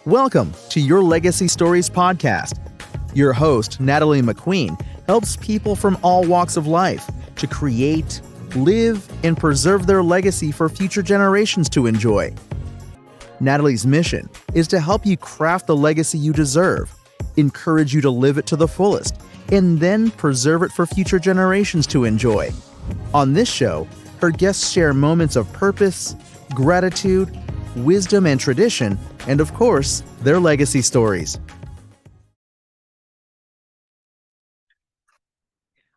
Welcome to Your Legacy Stories podcast. Your host, Natalie McQueen, helps people from all walks of life to create, live, and preserve their legacy for future generations to enjoy. Natalie's mission is to help you craft the legacy you deserve, encourage you to live it to the fullest, and then preserve it for future generations to enjoy. On this show, her guests share moments of purpose, gratitude, wisdom, and tradition, and of course, their legacy stories.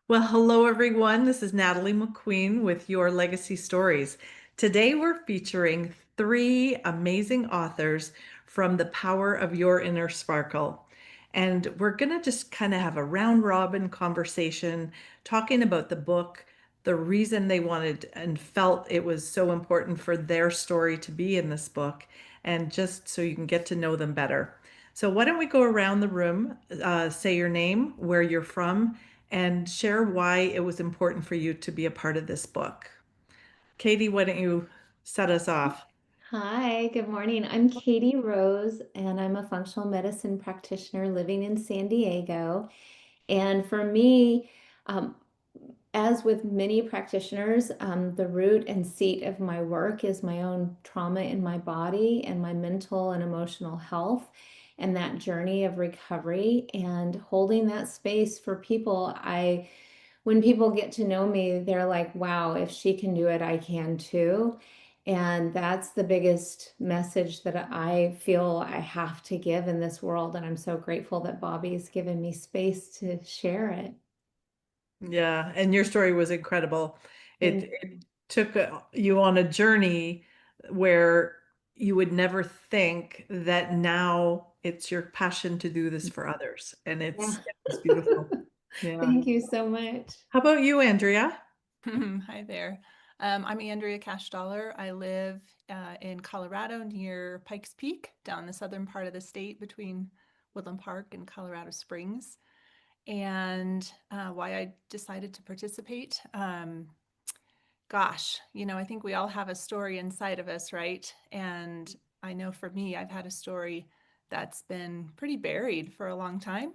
Well, hello everyone. This is Natalie McQueen with Your Legacy Stories. Today we're featuring three amazing authors from The Power of Your Inner Sparkle. And we're going to just kind of have a round robin conversation talking about the book, the reason they wanted and felt it was so important for their story to be in this book, and just so you can get to know them better. So why don't we go around the room, say your name, where you're from, and share why it was important for you to be a part of this book. Katie, why don't you set us off? Hi, good morning. I'm Katie Rose, and I'm a functional medicine practitioner living in San Diego. And for me, um, as with many practitioners, the root and seat of my work is my own trauma in my body and my mental and emotional health, and that journey of recovery and holding that space for people. When people get to know me, they're like, wow, if she can do it, I can too. And that's the biggest message that I feel I have to give in this world. And I'm so grateful that Bobby's given me space to share it. Yeah, and your story was incredible. It, Thank it took you on a journey where you would never think that now it's your passion to do this for others. And Yeah. it's beautiful. Yeah. Thank you so much. How about you, Andrea? Hi there. I'm Andrea Cashdollar. I live in Colorado near Pikes Peak, down the southern part of the state between Woodland Park and Colorado Springs. And why I decided to participate, gosh, I think we all have a story inside of us, right? And I know for me, I've had a story that's been pretty buried for a long time.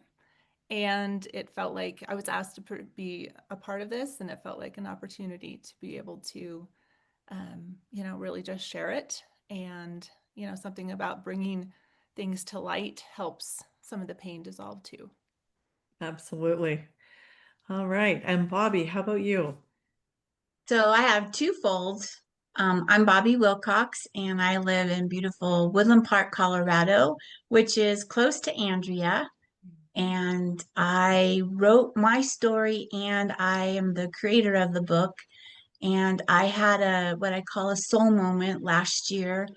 And it felt like I was asked to be a part of this, and it felt like an opportunity to be able to, really just share it. And, something about bringing things to light helps some of the pain dissolve too. Absolutely. All right. And Bobby, how about you? So I have two folds. I'm Bobby Wilcox, and I live in beautiful Woodland Park, Colorado, which is close to Andrea. And I wrote my story, and I am the creator of the book. And I had what I call a soul moment last year,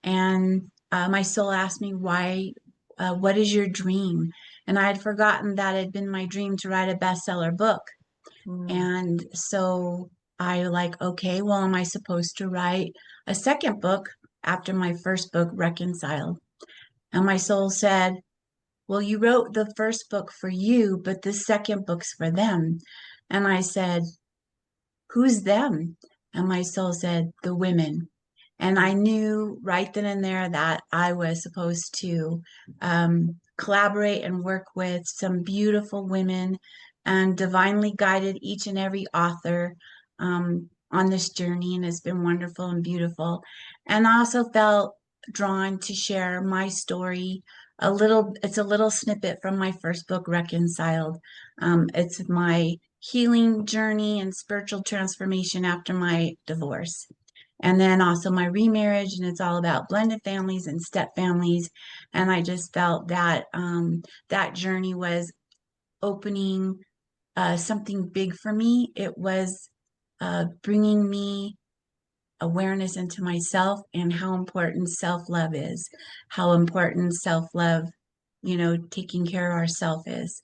and my soul asked me, "Why? What is your dream?" And I had forgotten that it had been my dream to write a bestseller book. Mm. And so I like, okay, well, am I supposed to write a second book after my first book, Reconciled? And my soul said, well, you wrote the first book for you, but the second book's for them. And I said, who's them? And my soul said, the women. And I knew right then and there that I was supposed to collaborate and work with some beautiful women and divinely guided each and every author on this journey. And it's been wonderful and beautiful. And I also felt drawn to share my story it's a little snippet from my first book, Reconciled. It's my healing journey and spiritual transformation after my divorce, and then also my remarriage, and it's all about blended families and step families. And I just felt that that journey was opening something big for me. It was bringing me awareness into myself and how important self-love is, how important self-love, taking care of ourselves is.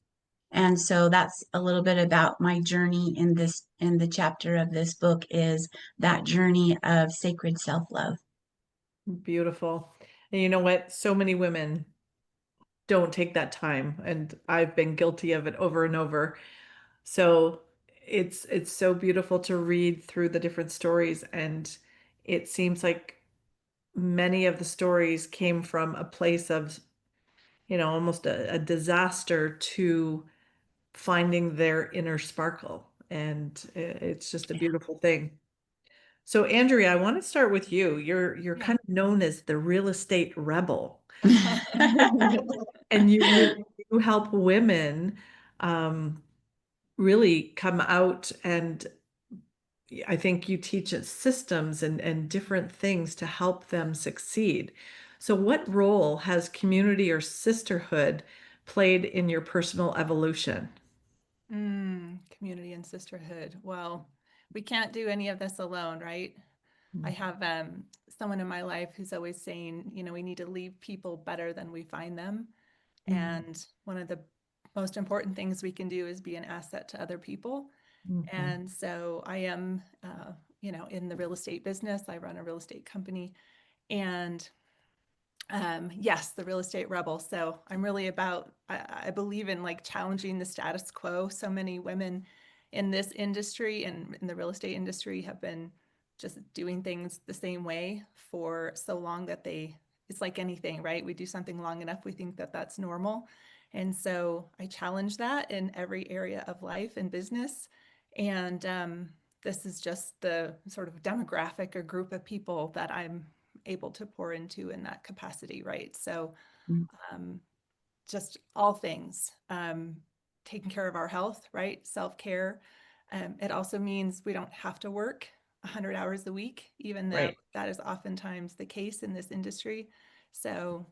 And so that's a little bit about my journey in the chapter of this book, is that journey of sacred self-love. Beautiful. And you know what? So many women don't take that time, and I've been guilty of it over and over. So it's so beautiful to read through the different stories, and it seems like many of the stories came from a place of, almost a disaster to finding their inner sparkle. And it's just a beautiful thing. So Andrea, I want to start with you. You're Yeah. kind of known as the real estate rebel. And you help women really come out, and I think you teach us systems and different things to help them succeed. So what role has community or sisterhood played in your personal evolution? Community and sisterhood. Well, we can't do any of this alone, right? I have someone in my life who's always saying, we need to leave people better than we find them. And one of the most important things we can do is be an asset to other people. And so I am, in the real estate business. I run a real estate company, and yes, the real estate rebel. So I'm really about, I believe in like challenging the status quo. So many women in this industry and in the real estate industry have been just doing things the same way for so long that it's like anything, right? We do something long enough, we think that that's normal. And so I challenge that in every area of life and business. And this is just the sort of demographic or group of people that I'm able to pour into in that capacity, right? So um, just all things, taking care of our health, right? Self-care. It also means we don't have to work 100 hours a week, even though Right. that is oftentimes the case in this industry. So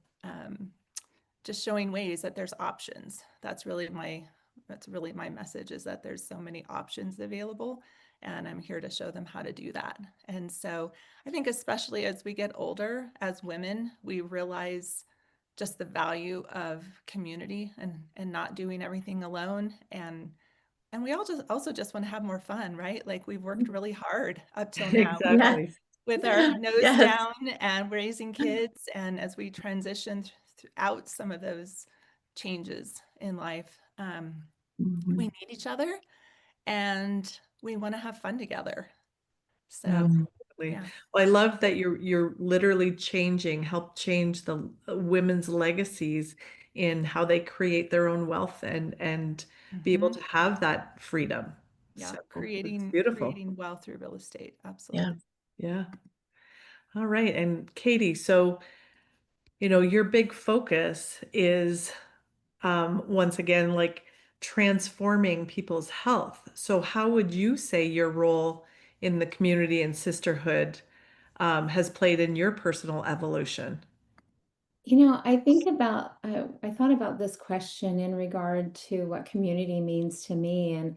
just showing ways that there's options. That's really my message, is that there's so many options available, and I'm here to show them how to do that. And so I think especially as we get older as women, we realize just the value of community and not doing everything alone. And we all just also just want to have more fun, right? Like we've worked really hard up till now Yes. Exactly. with our nose Yes. down and raising kids. And as we transition throughout some of those changes in life, we need each other and we want to have fun together. So, Absolutely. yeah. Well, I love that you're literally help change the women's legacies in how they create their own wealth and be able to have that freedom. Yeah, So it's creating beautiful. creating wealth through real estate. Yeah. Absolutely. Yeah. All right. And Katie, so your big focus is once again like transforming people's health. So how would you say your role in the community and sisterhood has played in your personal evolution? I thought about this question in regard to what community means to me. And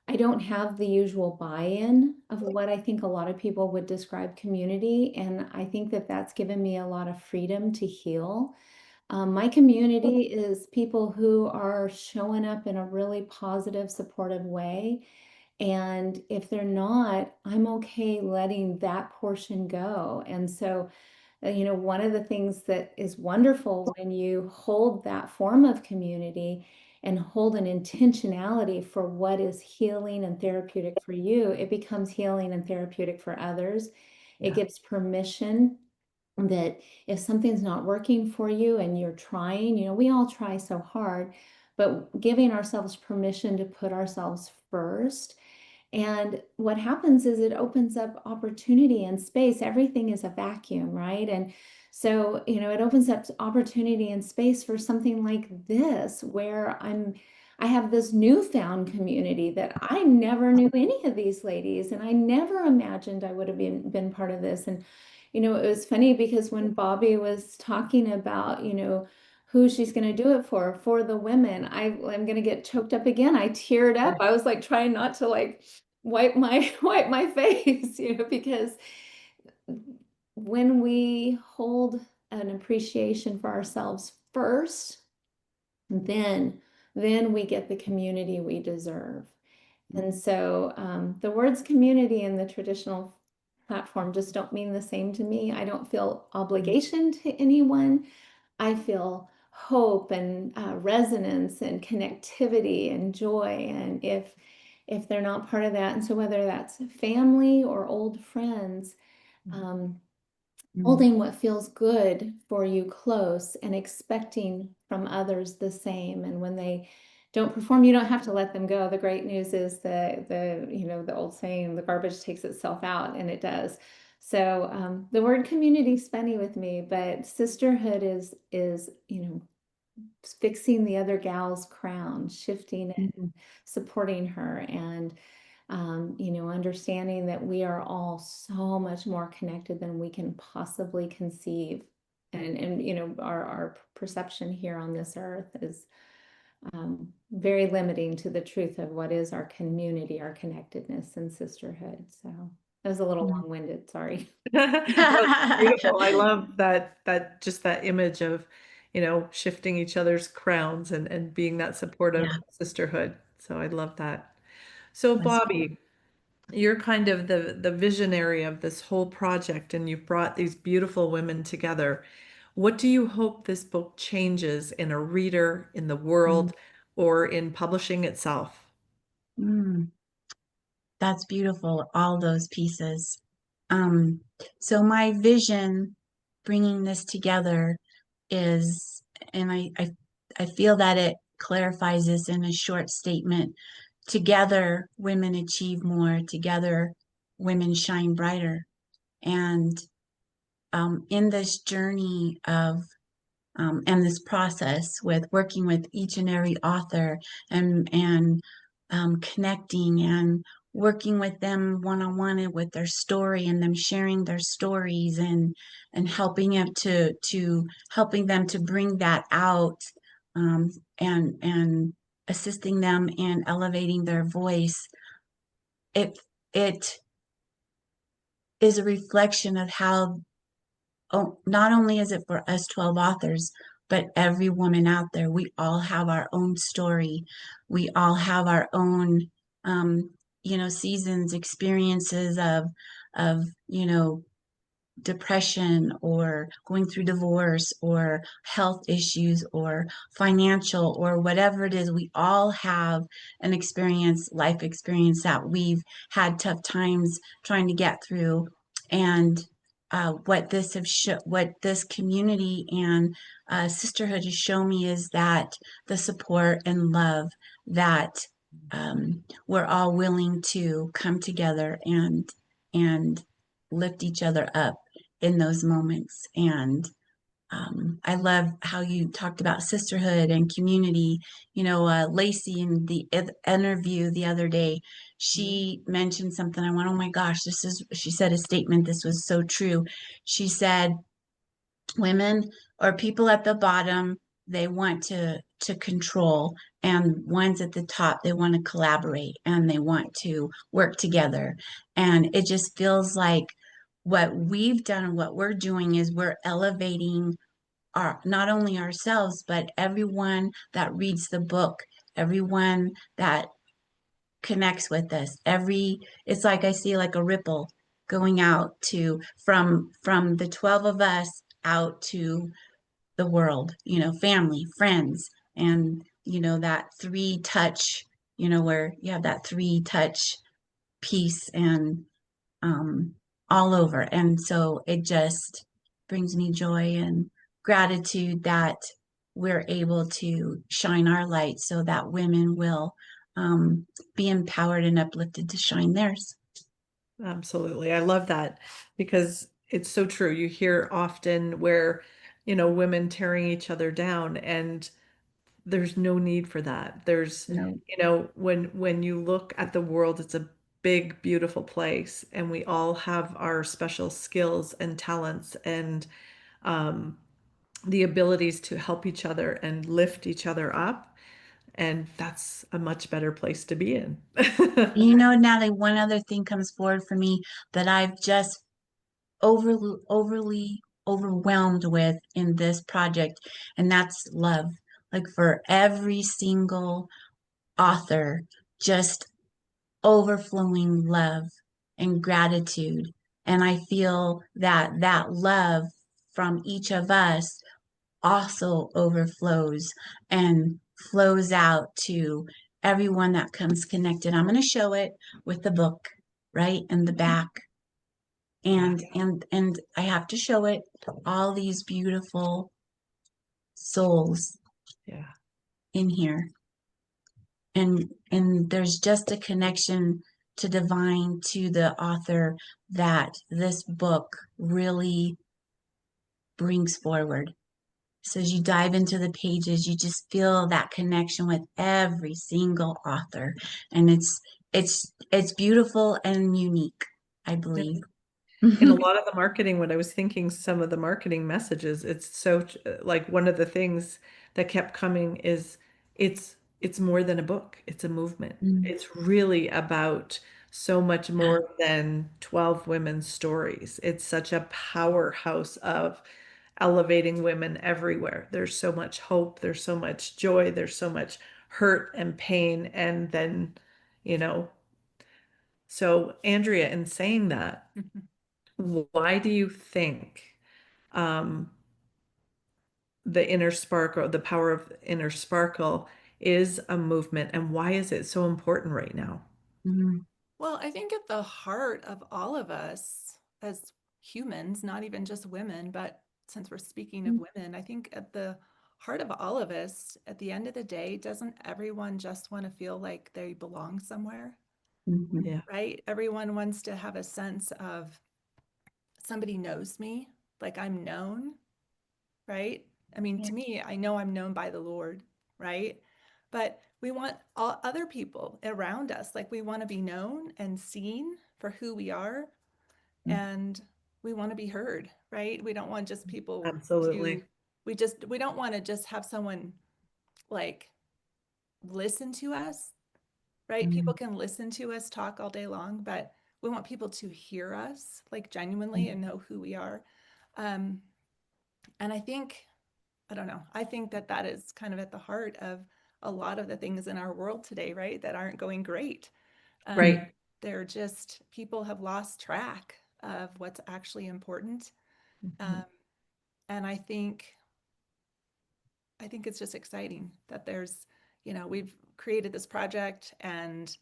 I don't have the usual buy-in of what I think a lot of people would describe community. And I think that that's given me a lot of freedom to heal. My community is people who are showing up in a really positive, supportive way. And if they're not, I'm okay letting that portion go. And so one of the things that is wonderful when you hold that form of community and hold an intentionality for what is healing and therapeutic for you, it becomes healing and therapeutic for others. It Yeah. gives permission that if something's not working for you and you're trying, we all try so hard, but giving ourselves permission to put ourselves first. And what happens is it opens up opportunity and space. Everything is a vacuum, right? And so, it opens up opportunity and space for something like this, where I have this newfound community that I never knew any of these ladies, and I never imagined I would have been part of this. And, it was funny because when Bobby was talking about, who she's going to do it for the women, I'm going to get choked up again. I teared up. I was like trying not to like wipe my face, because when we hold an appreciation for ourselves first, then we get the community we deserve. And so the words community in the traditional platform just don't mean the same to me. I don't feel obligation to anyone. I feel hope and resonance and connectivity and joy. And if they're not part of that, and so whether that's family or old friends, um, holding what feels good for you close and expecting from others the same. And when they don't perform, you don't have to let them go. The great news is the old saying, the garbage takes itself out, and it does. So the word community is funny with me, but sisterhood is fixing the other gal's crown, shifting it, supporting her, and understanding that we are all so much more connected than we can possibly conceive. And our perception here on this earth is very limiting to the truth of what is our community, our connectedness and sisterhood. So that was a little long-winded, sorry. That's beautiful. I love that just that image of, shifting each other's crowns and being that supportive Yeah, sisterhood. So I love that. So that's Bobby, you're kind of the visionary of this whole project, and you've brought these beautiful women together. What do you hope this book changes in a reader, in the mm, world, or in publishing itself? mm, that's beautiful, all those pieces. Um, so my vision bringing this together is, and I feel that it clarifies this in a short statement. Together, women achieve more. Together, women shine brighter. And in this journey of and this process with working with each and every author and connecting and working with them one-on-one with their story and them sharing their stories and helping them to bring that out, um, and assisting them in elevating their voice. It is a reflection of how, oh, not only is it for us 12 authors, but every woman out there, we all have our own story. We all have our own, seasons, experiences of depression or going through divorce or health issues or financial or whatever it is. We all have an experience, life experience that we've had tough times trying to get through. And what this community and sisterhood has shown me is that the support and love that we're all willing to come together and lift each other up in those moments. And I love how you talked about sisterhood and community. Lacey in the interview the other day, she mentioned something. I went, oh my gosh, she said a statement. This was so true. She said, women or people at the bottom, they want to control, and ones at the top, they want to collaborate and they want to work together. And it just feels like what we've done and what we're doing is we're elevating our, not only ourselves but everyone that reads the book, everyone that connects with us. It's like I see like a ripple going out to from the 12 of us out to the world, family, friends, and that three touch, where you have that three touch piece, and um, all over. And so it just brings me joy and gratitude that we're able to shine our light so that women will be empowered and uplifted to shine theirs. Absolutely. I love that because it's so true. You hear often where, women tearing each other down, and there's no need for that. There's, No. when you look at the world, it's a big, beautiful place, and we all have our special skills and talents and um, the abilities to help each other and lift each other up. And that's a much better place to be in. Natalie, one other thing comes forward for me that I've just overly overwhelmed with in this project, and that's love. Like for every single author, just overflowing love and gratitude. And I feel that that love from each of us also overflows and flows out to everyone that comes connected. I'm going to show it with the book right in the back. and I have to show it, all these beautiful souls Yeah. in here. And there's just a connection to divine, to the author, that this book really brings forward. So as you dive into the pages, you just feel that connection with every single author. And it's beautiful and unique, I believe. In a lot of the marketing, when I was thinking some of the marketing messages, it's so like one of the things that kept coming is it's more than a book, it's a movement. It's really about so much more than 12 women's stories. It's such a powerhouse of elevating women everywhere. There's so much hope, there's so much joy, there's so much hurt and pain, and then, you know, so Andrea, in saying that, why do you think um, the inner sparkle, the power of inner sparkle is a movement, and why is it so important right now? Mm, Well, I think at the heart of all of us as humans, not even just women, but since we're speaking of women, I think at the heart of all of us, at the end of the day, doesn't everyone just want to feel like they belong somewhere, mhm, Yeah. right? Everyone wants to have a sense of somebody knows me, like I'm known, right? I mean, Yeah. to me, I know I'm known by the Lord, right? But we want all other people around us, like we want to be known and seen for who we are, and we want to be heard, right? We don't want just people Absolutely. to, we don't want to just have someone like listen to us, right? People can listen to us talk all day long, but we want people to hear us like genuinely and know who we are. Um, and I don't know, I think that that is kind of at the heart of a lot of the things in our world today, right? That aren't going great. Um, Right. they're just, people have lost track of what's actually important. Um, and I think it's just exciting that there's, we've created this project, and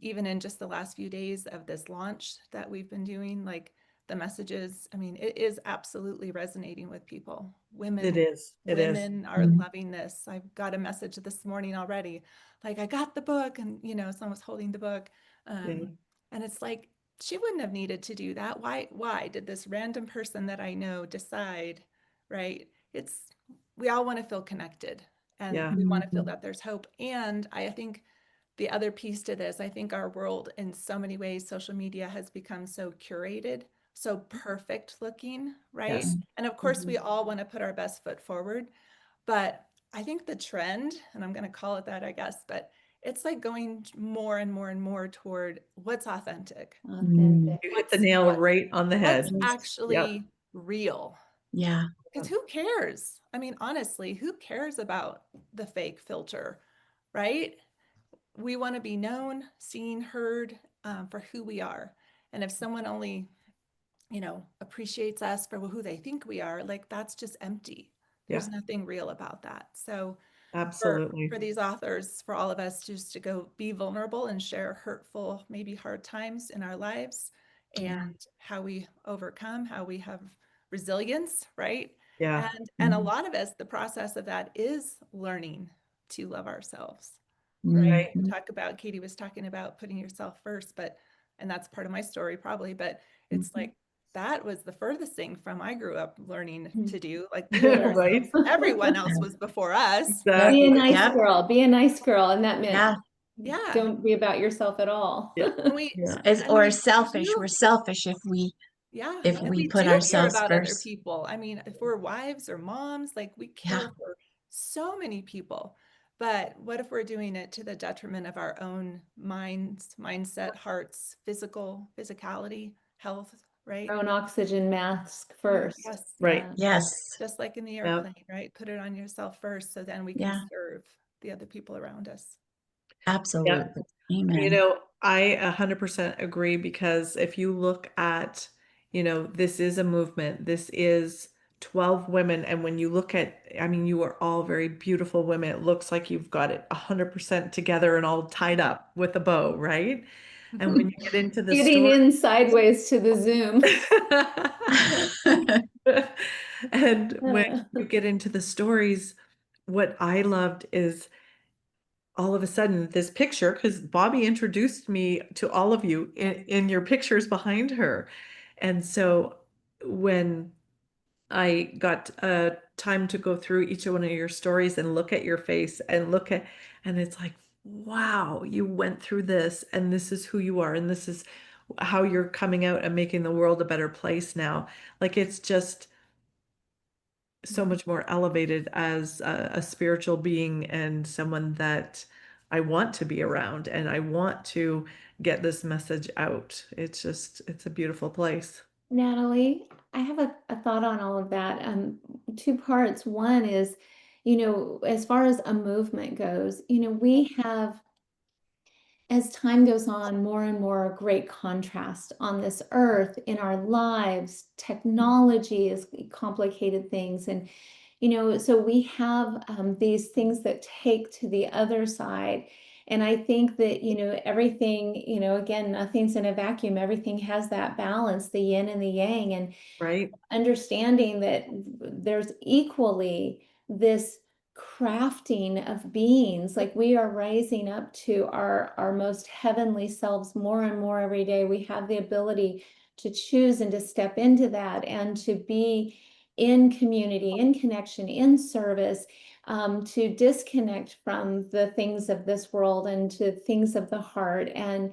even in just the last few days of this launch that we've been doing, like the messages, I mean, it is absolutely resonating with people. It is. It is. Women are loving this. I've got a message this morning already, like I got the book, and someone was holding the book, Yeah. and it's like she wouldn't have needed to do that. Why did this random person that I know decide, right? It's We all want to feel connected, and Yeah. we want to feel that there's hope. And I think the other piece to this, I think our world in so many ways, social media has become so curated, so perfect looking, right? Yes. And of course, we all want to put our best foot forward. But I think the trend, and I'm going to call it that, I guess, but it's like going more and more and more toward what's authentic, Authentic. You hit the nail right on the what's head. Yep. actually real. yeah. Because who cares? I mean, honestly, who cares about the fake filter, right? We want to be known, seen, heard, for who we are. And if someone only, appreciates us for who they think we are, like that's just empty. Yeah. There's nothing real about that. So Absolutely. for these authors, for all of us just to go be vulnerable and share hurtful, maybe hard times in our lives, and how we overcome, how we have resilience, right? Yeah. And a lot of us, the process of that is learning to love ourselves, right? Right. Talk about, Katie was talking about putting yourself first, and that's part of my story probably, but it's like that was the furthest thing from I grew up learning to do. Like we put Right. ourselves, everyone else was before us. Yep. Be a Exactly. nice Yep. girl. Be a nice girl. And that meant Yeah. Yeah. don't be about yourself at all. Yeah. And we, Yeah. and Or we selfish. do, We're selfish if we yeah. if And we we put do care ourselves about other first. people. I mean, if we're wives or moms, like we Yeah. care for so many people. But what if we're doing it to the detriment of our own minds, mindset, hearts, physicality, health, right? Our own oxygen mask first. Yes. Right. Yeah. Yes. Just like in the Yep. airplane, right? Put it on yourself first, so then we can Yeah. serve the other people around us. Absolutely. You Amen. know, I 100% agree, because if you look at, this is a movement. This is 12 women. And when you look at, I mean, you are all very beautiful women. It looks like you've got it 100% together and all tied up with a bow, right? And when you get into the Getting story, in sideways to the Zoom. and when you get into the stories, what I loved is all of a sudden this picture, because Bobby introduced me to all of you in your pictures behind her. And so when I got time to go through each one of your stories and look at your face and and it's like, wow, you went through this and this is who you are and this is how you're coming out and making the world a better place now. Like it's just so much more elevated as a spiritual being and someone that I want to be around and I want to get this message out. It's a beautiful place. Natalie, I have a thought on all of that. Two parts. One is, as far as a movement goes, we have, as time goes on, more and more great contrast on this earth in our lives. Technology is complicated things. And, so we have these things that take to the other side. And I think that, everything, again, nothing's in a vacuum. Everything has that balance, the yin and the yang. And Right? understanding that there's equally this crafting of beings, like we are rising up to our most heavenly selves more and more every day. We have the ability to choose and to step into that and to be in community, in connection, in service, to disconnect from the things of this world and to things of the heart. And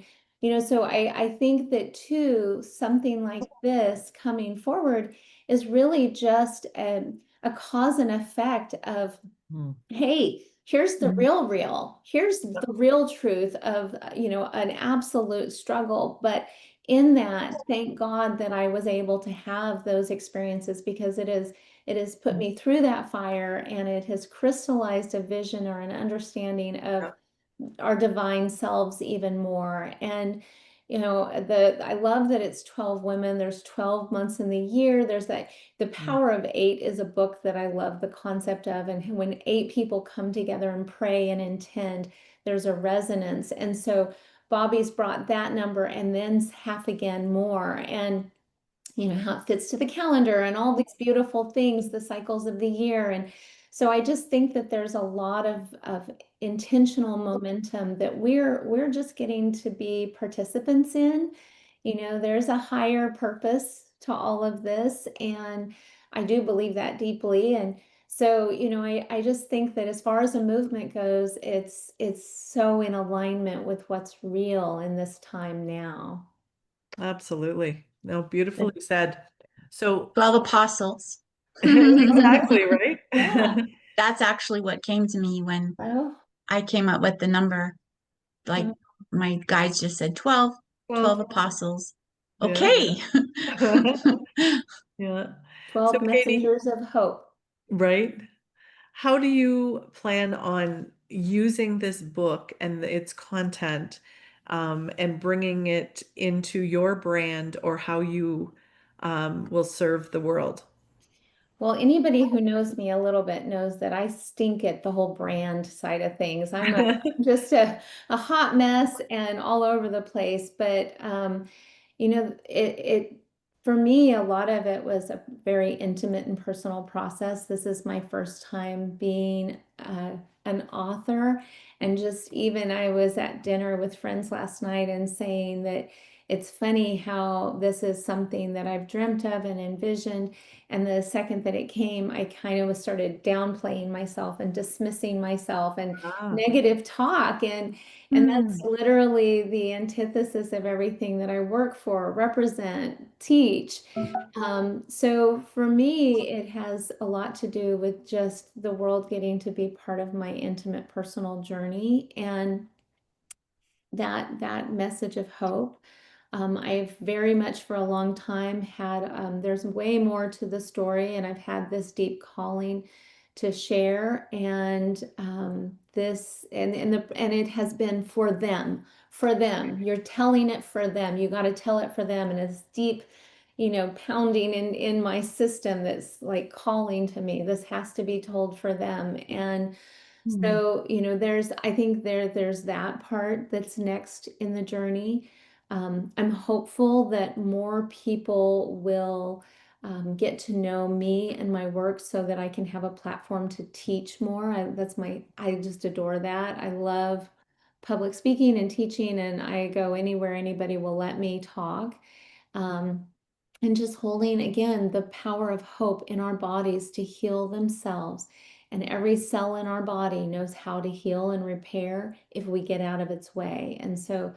so I think that too, something like this coming forward is really just a cause and effect of, Mm. hey, here's the Mhm. real. Here's the real truth of, an absolute struggle. But in that, thank God that I was able to have those experiences because it has put me through that fire and it has crystallized a vision or an understanding of Yeah. our divine selves even more. And I love that it's 12 women. There's 12 months in the year. There's that The Power of Eight is a book that I love the concept of. And when 8 people come together and pray and intend, there's a resonance. And so Bobby's brought that number and then half again more. And how it fits to the calendar and all these beautiful things, the cycles of the year. And so I just think that there's a lot of intentional momentum that we're just getting to be participants in. There's a higher purpose to all of this, and I do believe that deeply. And so, I just think that as far as a movement goes, it's so in alignment with what's real in this time now. Absolutely. No, beautifully said. So 12 apostles. exactly, right? Yeah. That's actually what came to me when Oh, I came up with the number. Like oh, my guides just said 12, Well, 12 apostles. yeah. Okay. Yeah. So 12 Katie, messengers of hope. right? How do you plan on using this book and its content and bringing it into your brand or how you will serve the world? Well, anybody who knows me a little bit knows that I stink at the whole brand side of things. Just a hot mess and all over the place. But it for me, a lot of it was a very intimate and personal process. This is my first time being an author, and just even I was at dinner with friends last night and saying that it's funny how this is something that I've dreamt of and envisioned. And the second that it came, I kind of started downplaying myself and dismissing myself and Ah. negative talk. And that's literally the antithesis of everything that I work for, represent, teach. So for me, it has a lot to do with just the world getting to be part of my intimate personal journey and that message of hope. I've very much for a long time had, there's way more to the story, and I've had this deep calling to share. And this, and it has been for them, for them. You're telling it for them. You got to tell it for them. And it's deep, pounding in my system that's like calling to me. This has to be told for them. And so, I think there's that part that's next in the journey. I'm hopeful that more people will get to know me and my work so that I can have a platform to teach more. I just adore that. I love public speaking and teaching, and I go anywhere anybody will let me talk. Um, and just holding again the power of hope in our bodies to heal themselves. And every cell in our body knows how to heal and repair if we get out of its way. And so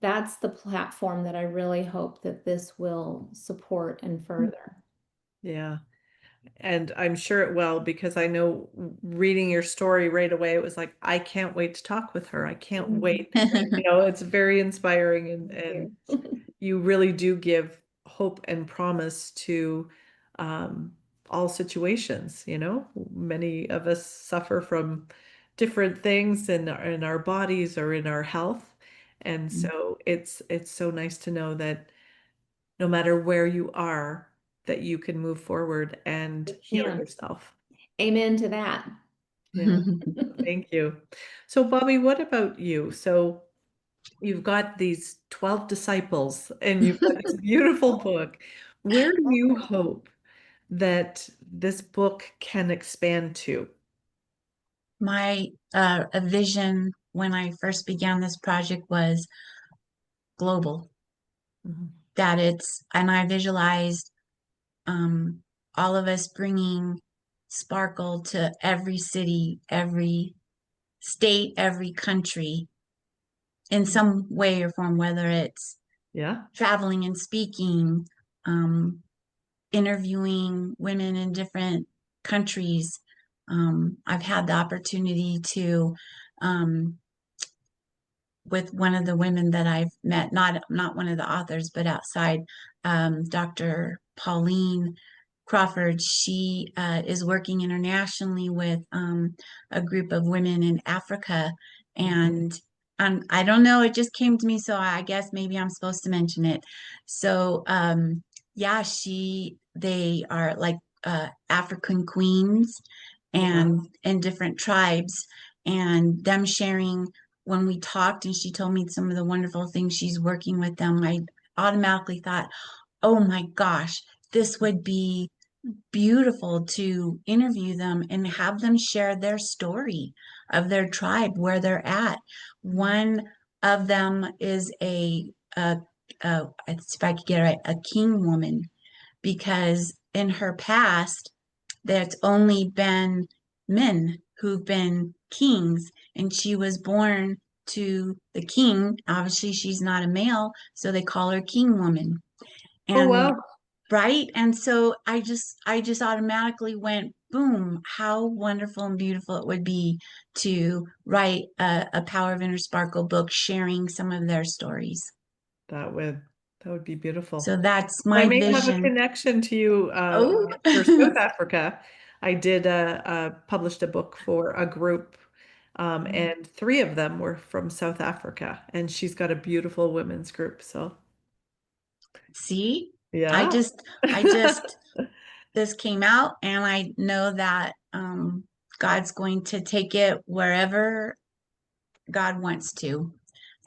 that's the platform that I really hope that this will support and further. Yeah. And I'm sure it will, because I know reading your story right away, it was like, I can't wait to talk with her. I can't wait. It's very inspiring, and you really do give hope and promise to um, all situations. Many of us suffer from different things in our bodies or in our health. And so it's so nice to know that no matter where you are, that you can move forward and heal Yeah. yourself. Amen to that. Yeah, thank you. So, Bobby, what about you? So, you've got these 12 disciples and you've got this beautiful book. Where do you hope that this book can expand to? My a vision when I first began this project was global. Mhm. That it's, and I visualized um, all of us bringing sparkle to every city, every state, every country in some way or form, whether it's Yeah. traveling and speaking, um, interviewing women in different countries. I've had the opportunity to, um, with one of the women that I've met, not one of the authors, but outside, Dr. Pauline Crawford. She is working internationally with a group of women in Africa, and I don't know, it just came to me, so I guess maybe I'm supposed to mention it. So yeah, they are like African queens Wow. and different tribes, and them sharing when we talked and she told me some of the wonderful things she's working with them, I automatically thought, oh my gosh, this would be beautiful to interview them and have them share their story of their tribe, where they're at. One of them is if I could get it right, a king woman, because in her past, there's only been men who've been kings, and she was born to the king. Obviously, she's not a male, so they call her king woman. Oh, And wow. right, and so I just automatically went, boom, how wonderful and beautiful it would be to write a Power of Inner Sparkle book sharing some of their stories. That would that would be beautiful. So that's I my may have a vision. connection to you Oh, for South Africa. I did published a book for a group, and three of them were from South Africa, and she's got a beautiful women's group. So see, I yeah. just, I just, this came out, and I know that God's going to take it wherever God wants to.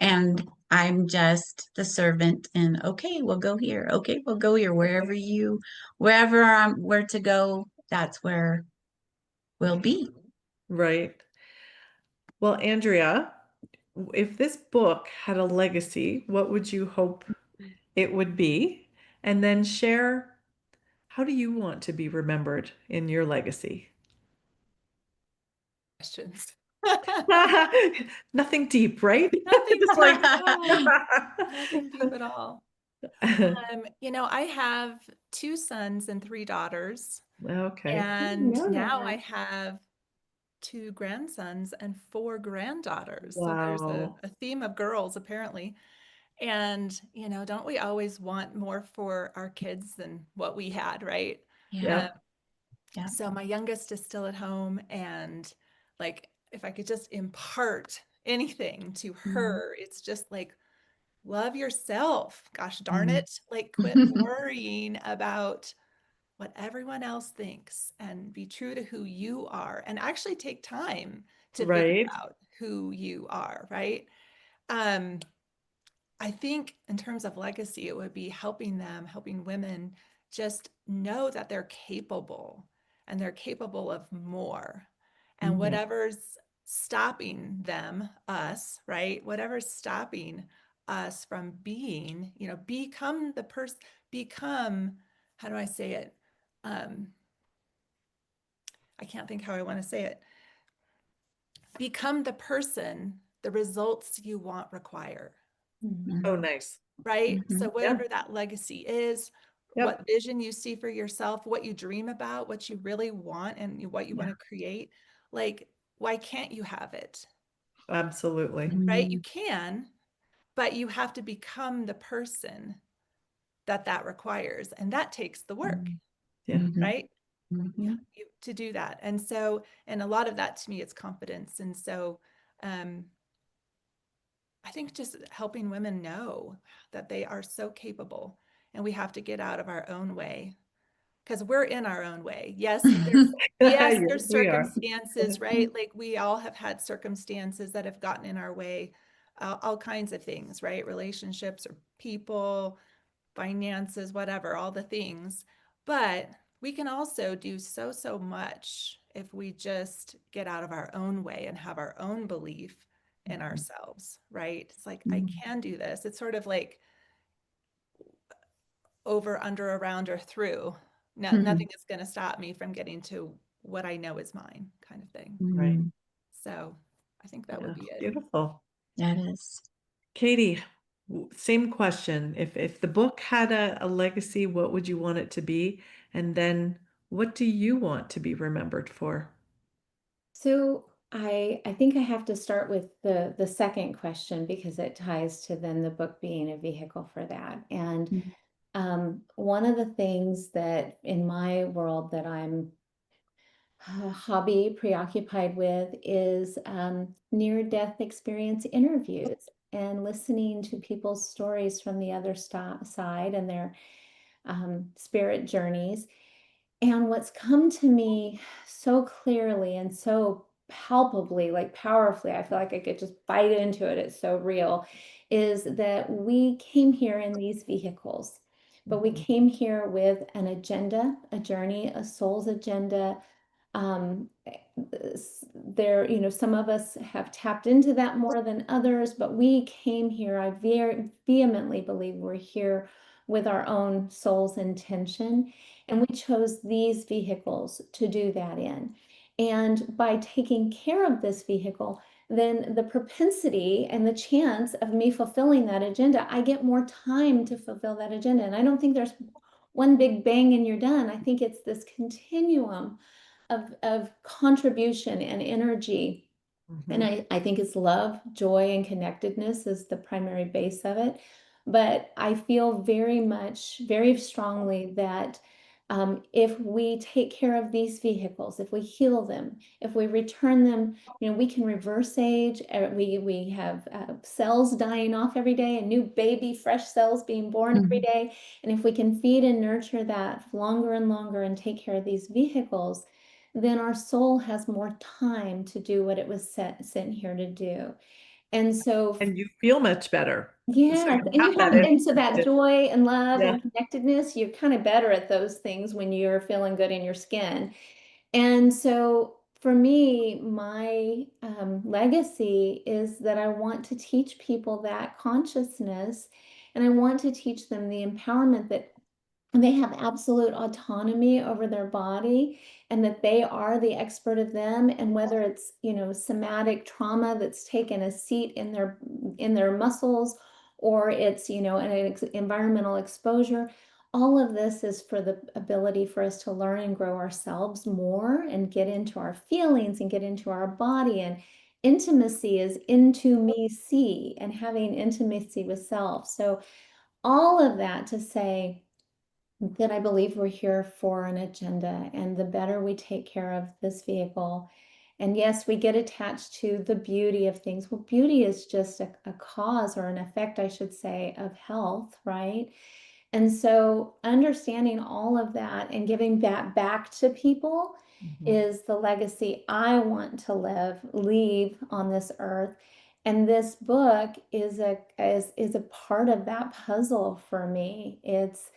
And I'm just the servant, and okay, we'll go here. Okay, we'll go here. Wherever I'm where to go, that's where we'll be. Right. Well, Andrea, if this book had a legacy, what would you hope it would be? And then share, how do you want to be remembered in your legacy? Questions. Nothing deep, right? Nothing Just deep like at all. Nothing deep at all. I have two sons and three daughters, okay. and know now I that. have two grandsons and four granddaughters. So there's a, Wow. a theme of girls apparently. And, don't we always want more for our kids than what we had, right? Yeah, Um, Yep. yeah. so my youngest is still at home, and like if I could just impart anything to Mhm. her, it's just like love yourself. Gosh darn Mhm. it. Like quit worrying about what everyone else thinks and be true to who you are and actually take time to think Right. about who you are, right? Um, I think in terms of legacy, it would be helping women just know that they're capable and they're capable of more. And Mhm. whatever's stopping them, us, right? Whatever's stopping us from being, become the person, become, how do I say it? I can't think how I want to say it. Become the person the results you want require. Oh, nice. Right? Mhm. So whatever that legacy is, Yep. what vision you see for yourself, what you dream about, what you really want and what you want to create, like, why can't you have it? Absolutely. Right? You Mhm. can, but you have to become the person that requires. And that takes the work, Yeah. Mhm. right? Mhm. To do that. And so, and a lot of that to me is confidence. And so, I think just helping women know that they are so capable and we have to get out of our own way because we're in our own way. Yes, there's We are. circumstances, right? Like we all have had circumstances that have gotten in our way, all kinds of things, right? Relationships or people, finances, whatever, all the things. But we can also do so much if we just get out of our own way and have our own belief in ourselves, right? It's like, I Mhm. can do this. It's sort of like over, under, around, or through. No, nothing is going to stop me from getting to what I know is mine, kind of thing. Right. Mhm. So I think that Yeah. would be it. Beautiful. That is. Katie, same question. If the book had a legacy, what would you want it to be? And then what do you want to be remembered for? So I think I have to start with the second question because it ties to then the book being a vehicle for that. And Mhm. one of the things that in my world that I'm hobby preoccupied with is near-death experience interviews and listening to people's stories from the other side and their spirit journeys. And what's come to me so clearly and so palpably, like powerfully, I feel like I could just bite into it, it's so real, is that we came here in these vehicles, but we came here with an agenda, a journey, a soul's agenda. There, some of us have tapped into that more than others, but we came here, I very vehemently believe we're here with our own soul's intention. And we chose these vehicles to do that in. And by taking care of this vehicle, then the propensity and the chance of me fulfilling that agenda, I get more time to fulfill that agenda. And I don't think there's one big bang and you're done. I think it's this continuum of contribution and energy. And I think it's love, joy, and connectedness is the primary base of it. But I feel very much, very strongly that if we take care of these vehicles, if we heal them, if we return them, we can reverse age. We have cells dying off every day, and new baby, fresh cells being born every Mhm. day. And if we can feed and nurture that longer and longer and take care of these vehicles, then our soul has more time to do what it was sent here to do. And so, And you feel much better. So yes, you and have you have, that and so that energy. joy and love Yeah. and connectedness, you're kind of better at those things when you're feeling good in your skin. And so for me, my legacy is that I want to teach people that consciousness, and I want to teach them the empowerment that they have absolute autonomy over their body and that they are the expert of them. And whether it's somatic trauma that's taken a seat in their muscles, or it's an environmental exposure, all of this is for the ability for us to learn and grow ourselves more and get into our feelings and get into our body. And intimacy is into me see, and having intimacy with self. So all of that to say that I believe we're here for an agenda, and the better we take care of this vehicle. And yes, we get attached to the beauty of things. Well, beauty is just a cause, or an effect, I should say, of health, right? And so understanding all of that and giving that back to people is the legacy I want to leave on this earth. And this book is a part of that puzzle for me. It's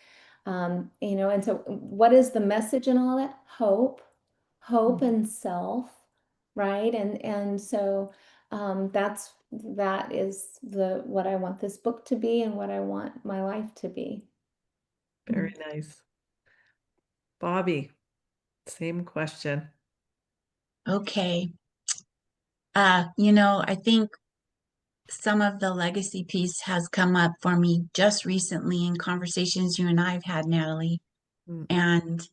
and so what is the message in all that? Hope and self, right? And so that is what I want this book to be and what I want my life to be. Very nice. Bobby, same question. Okay. I think some of the legacy piece has come up for me just recently in conversations you and I have had, Natalie. Mm.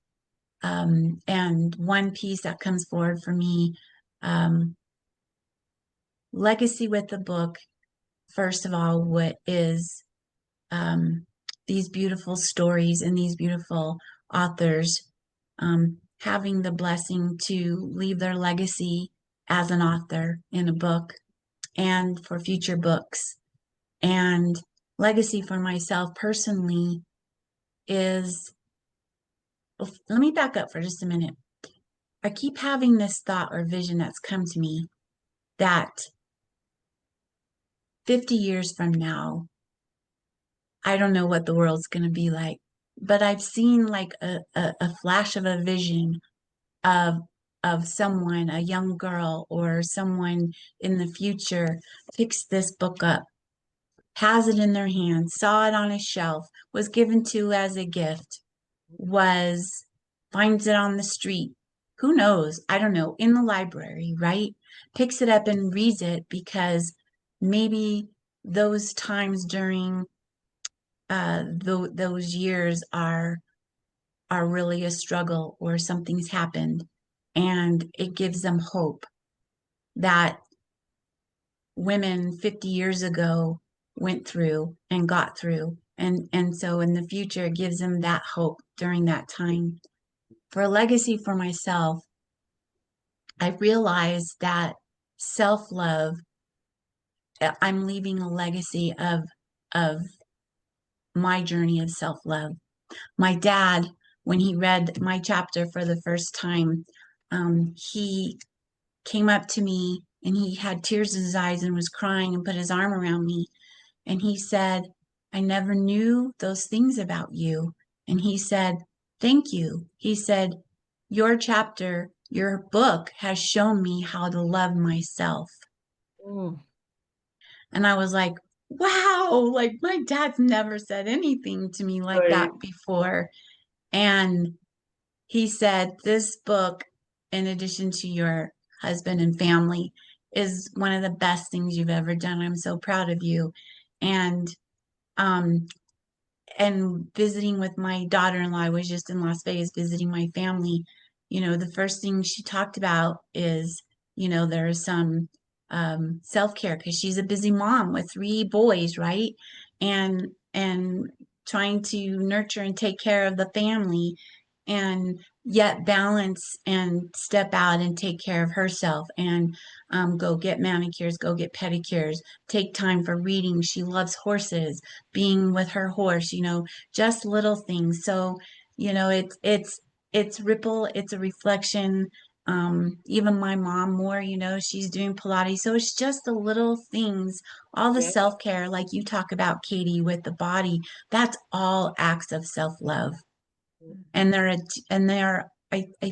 And one piece that comes forward for me, legacy with the book, first of all, what is these beautiful stories and these beautiful authors having the blessing to leave their legacy as an author in a book and for future books. And legacy for myself personally is, let me back up for just a minute. I keep having this thought or vision that's come to me that 50 years from now, I don't know what the world's going to be like, but I've seen like a flash of a vision of someone, a young girl or someone in the future picks this book up, has it in their hands, saw it on a shelf, was given to as a gift, was finds it on the street. Who knows? I don't know, in the library, right? Picks it up and reads it because maybe those times during those years are really a struggle or something's happened, and it gives them hope that women 50 years ago went through and got through, and so in the future it gives them that hope during that time. For a legacy for myself, I realized that self-love, I'm leaving a legacy of my journey of self-love. My dad, when he read my chapter for the first time, he came up to me and he had tears in his eyes and was crying and put his arm around me. And he said, I never knew those things about you. And he said, thank you. He said, your chapter, your book has shown me how to love myself. Mm. And I was like, wow, like my dad's never said anything to me like that before. And he said, this book, in addition to your husband and family, is one of the best things you've ever done. I'm so proud of you. And um, and visiting with my daughter-in-law, I was just in Las Vegas visiting my family. The first thing she talked about is, there's some self-care because she's a busy mom with 3 boys, right? And trying to nurture and take care of the family and yet balance and step out and take care of herself and go get manicures, go get pedicures, take time for reading. She loves horses, being with her horse, just little things. So, it's ripple, it's a reflection. Even my mom more, she's doing Pilates. So it's just the little things, all the Yeah. self-care, like you talk about, Katie, with the body, that's all acts of self-love. And I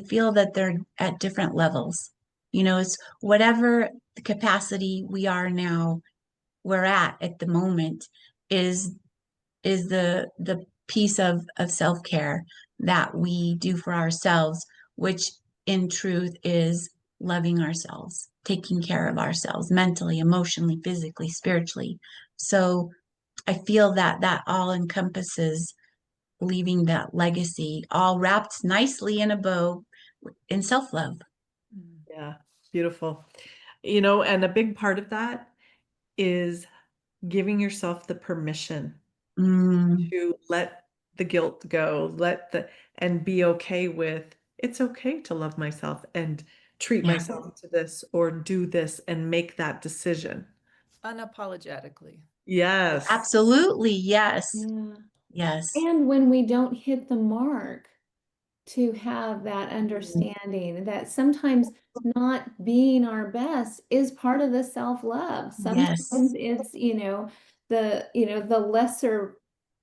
feel that they're at different levels. It's whatever the capacity we are now, we're at the moment is the piece of self-care that we do for ourselves, which in truth is loving ourselves, taking care of ourselves mentally, emotionally, physically, spiritually. So I feel that that all encompasses leaving that legacy all wrapped nicely in a bow in self-love. Yeah, beautiful. And a big part of that is giving yourself the permission Mm, to let the guilt go, and be okay with it's okay to love myself and treat yeah, myself to this or do this and make that decision. Unapologetically. Yes. absolutely. Yes. Yeah. Yes. And when we don't hit the mark, to have that understanding that sometimes not being our best is part of the self-love. Sometimes Yes. it's, the lesser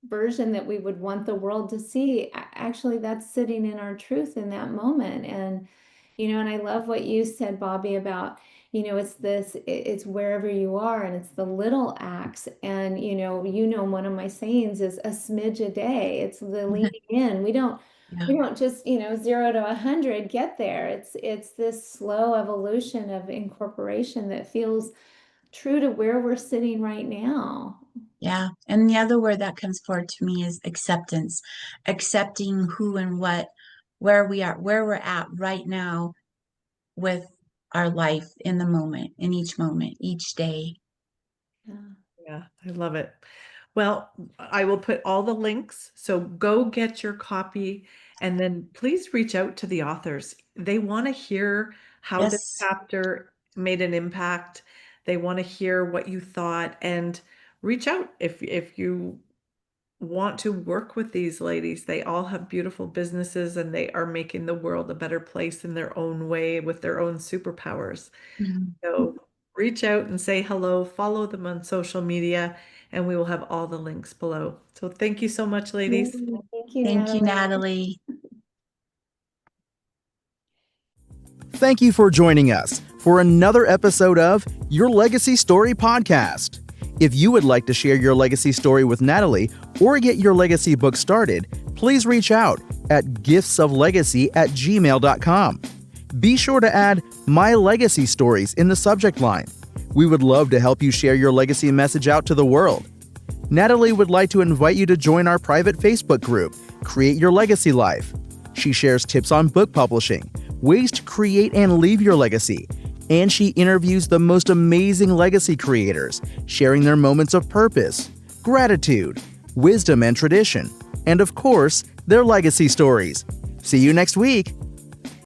version that we would want the world to see. Actually, that's sitting in our truth in that moment. And I love what you said, Bobby, about, it's wherever you are, and it's the little acts. And, one of my sayings is a smidge a day. It's the leaning in. We don't just, 0 to 100 get there. It's this slow evolution of incorporation that feels true to where we're sitting right now. Yeah. And the other word that comes forward to me is acceptance, accepting who and what, where we're at right now with our life in the moment, in each moment, each day. Yeah. Yeah, I love it. Well, I will put all the links. So go get your copy and then please reach out to the authors. They want to hear how this Yes. chapter made an impact. They want to hear what you thought, and reach out if you want to work with these ladies. They all have beautiful businesses and they are making the world a better place in their own way with their own superpowers. Mhm. So reach out and say hello, follow them on social media, and we will have all the links below. So thank you so much, ladies. Thank you, Thank you, Natalie. Natalie. Thank you for joining us for another episode of Your Legacy Story Podcast. If you would like to share your legacy story with Natalie or get your legacy book started, please reach out at giftsoflegacy@gmail.com. Be sure to add My Legacy Stories in the subject line. We would love to help you share your legacy message out to the world. Natalie would like to invite you to join our private Facebook group, Create Your Legacy Life. She shares tips on book publishing, ways to create and leave your legacy, and she interviews the most amazing legacy creators, sharing their moments of purpose, gratitude, wisdom, and tradition, and of course, their legacy stories. See you next week.